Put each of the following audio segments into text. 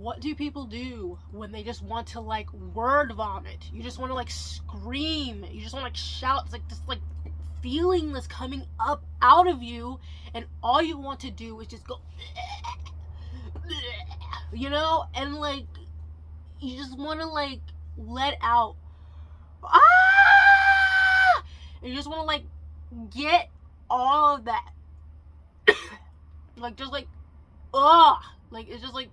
what do people do when they just want to like word vomit? You just want to like scream. You just want to like shout. It's like this like feeling that's coming up out of you, and all you want to do is just go, you know, and like you just want to like let out, ah, and you just want to like get all of that, like just like, like it's just like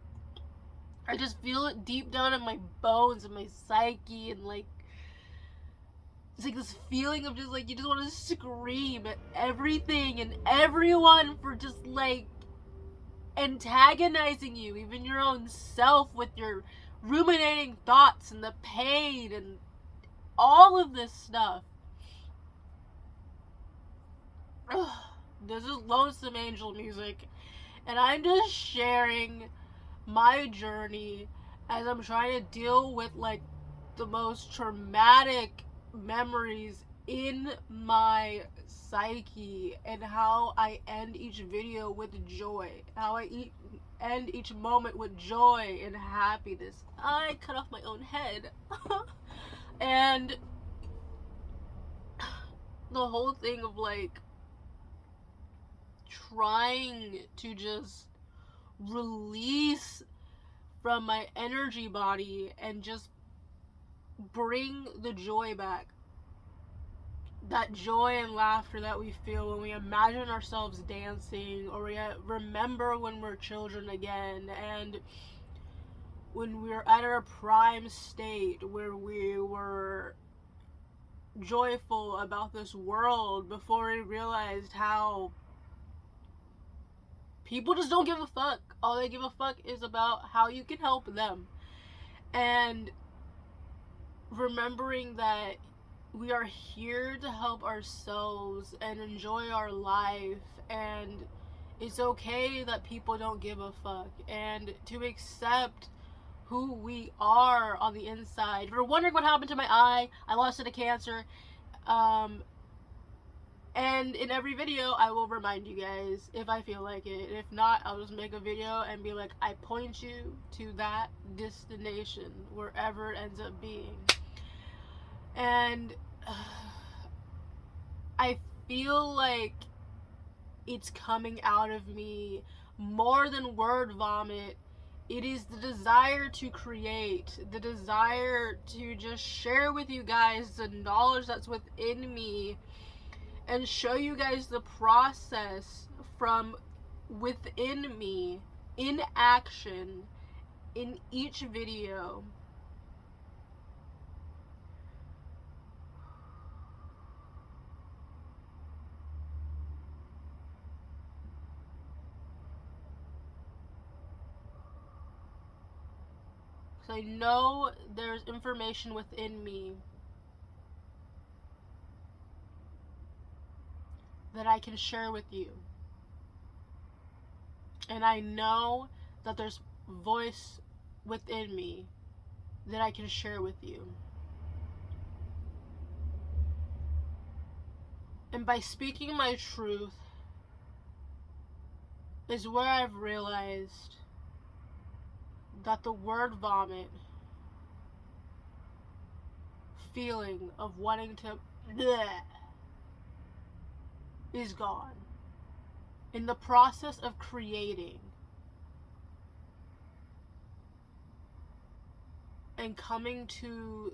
I just feel it deep down in my bones and my psyche, and like it's like this feeling of just like you just want to scream at everything and everyone for just like antagonizing you, even your own self, with your ruminating thoughts and the pain and all of this stuff. This is Lonesome Angel music, and I'm just sharing my journey as I'm trying to deal with like the most traumatic memories in my psyche, and how I end each video with joy, how I end each moment with joy and happiness. I cut off my own head. And the whole thing of like trying to just release from my energy body and just bring the joy back. That joy and laughter that we feel when we imagine ourselves dancing, or we remember when we're children again, and when we're at our prime state where we were joyful about this world before we realized how people just don't give a fuck. All they give a fuck is about how you can help them. And remembering that we are here to help ourselves and enjoy our life, and it's okay that people don't give a fuck, and to accept who we are on the inside. If you're wondering what happened to my eye, I lost it to cancer. And in every video, I will remind you guys if I feel like it. If not, I'll just make a video and be like, I point you to that destination, wherever it ends up being. And I feel like it's coming out of me more than word vomit. It is the desire to create, the desire to just share with you guys the knowledge that's within me, and show you guys the process from within me in action in each video. So I know there's information within me that I can share with you. And I know that there's voice within me that I can share with you. And by speaking my truth is where I've realized that the word vomit feeling of wanting to bleh is gone. In the process of creating and coming to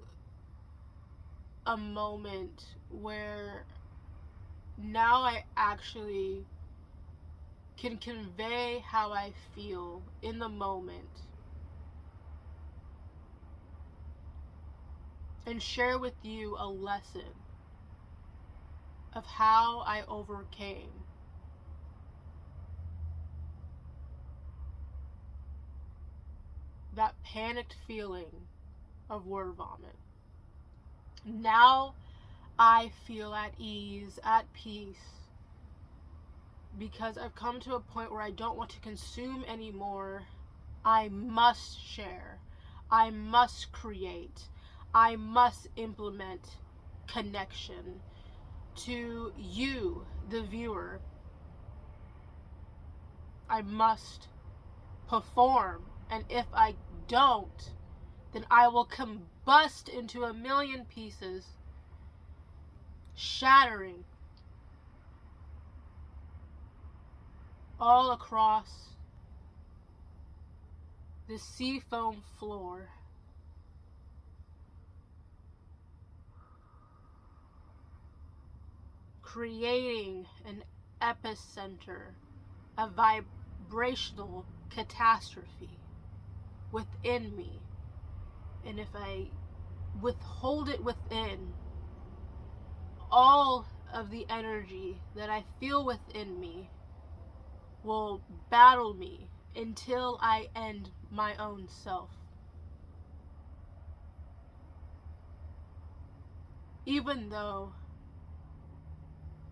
a moment where now I actually can convey how I feel in the moment and share with you a lesson of how I overcame that panicked feeling of word vomit. Now I feel at ease, at peace, because I've come to a point where I don't want to consume anymore. I must share. I must create. I must implement connection to you, the viewer. I must perform And if I don't, then I will combust into a million pieces, shattering all across the seafoam floor. Creating an epicenter, a vibrational catastrophe within me. And if I withhold it within, all of the energy that I feel within me will battle me until I end my own self. Even though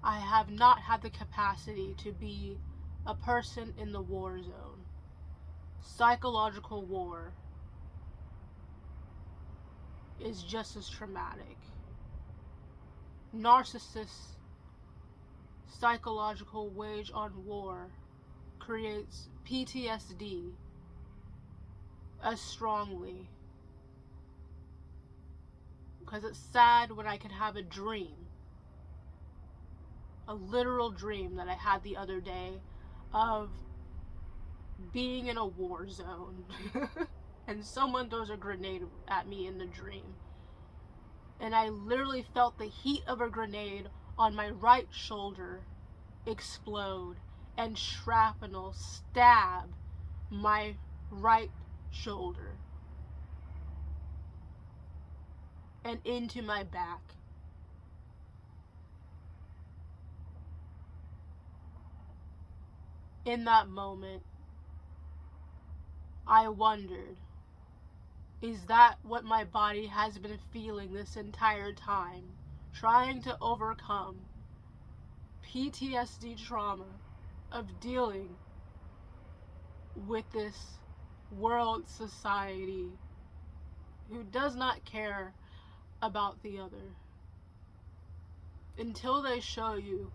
I have not had the capacity to be a person in the war zone. Psychological war is just as traumatic. Narcissists' psychological wage on war creates PTSD as strongly, because it's sad when I could have a dream, a literal dream that I had the other day of being in a war zone and someone throws a grenade at me in the dream, and I literally felt the heat of a grenade on my right shoulder explode and shrapnel stab my right shoulder and into my back. In that moment, I wondered, is that what my body has been feeling this entire time? Trying to overcome PTSD trauma of dealing with this world society who does not care about the other. Until they show you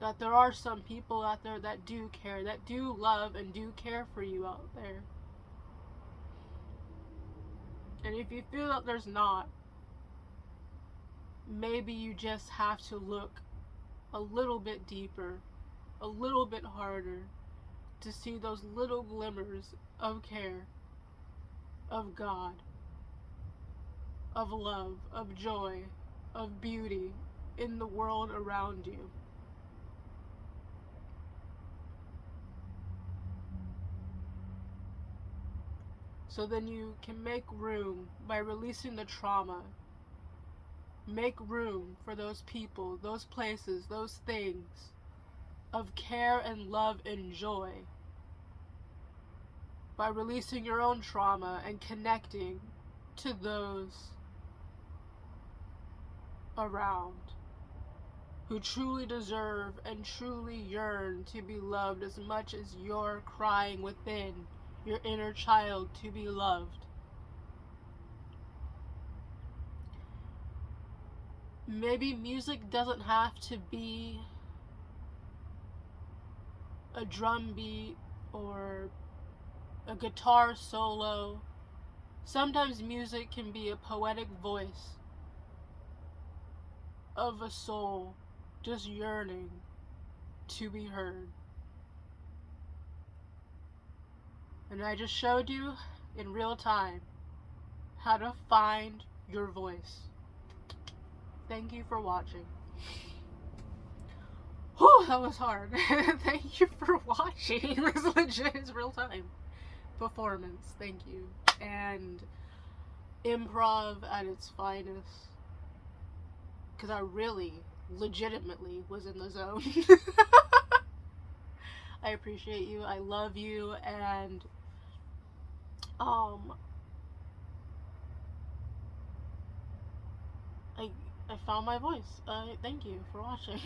that there are some people out there that do care, that do love and do care for you out there. And if you feel that there's not, maybe you just have to look a little bit deeper, a little bit harder, to see those little glimmers of care, of God, of love, of joy, of beauty in the world around you. So then you can make room by releasing the trauma. Make room for those people, those places, those things of care and love and joy. By releasing your own trauma and connecting to those around who truly deserve and truly yearn to be loved as much as you're crying within your inner child to be loved. Maybe music doesn't have to be a drum beat or a guitar solo. Sometimes music can be a poetic voice of a soul just yearning to be heard. And I just showed you in real time how to find your voice. Thank you for watching. Whew, that was hard. Thank you for watching. This legit is real time performance. Thank you. And improv at its finest. Because I really, legitimately was in the zone. I appreciate you. I love you. And I found my voice. Thank you for watching.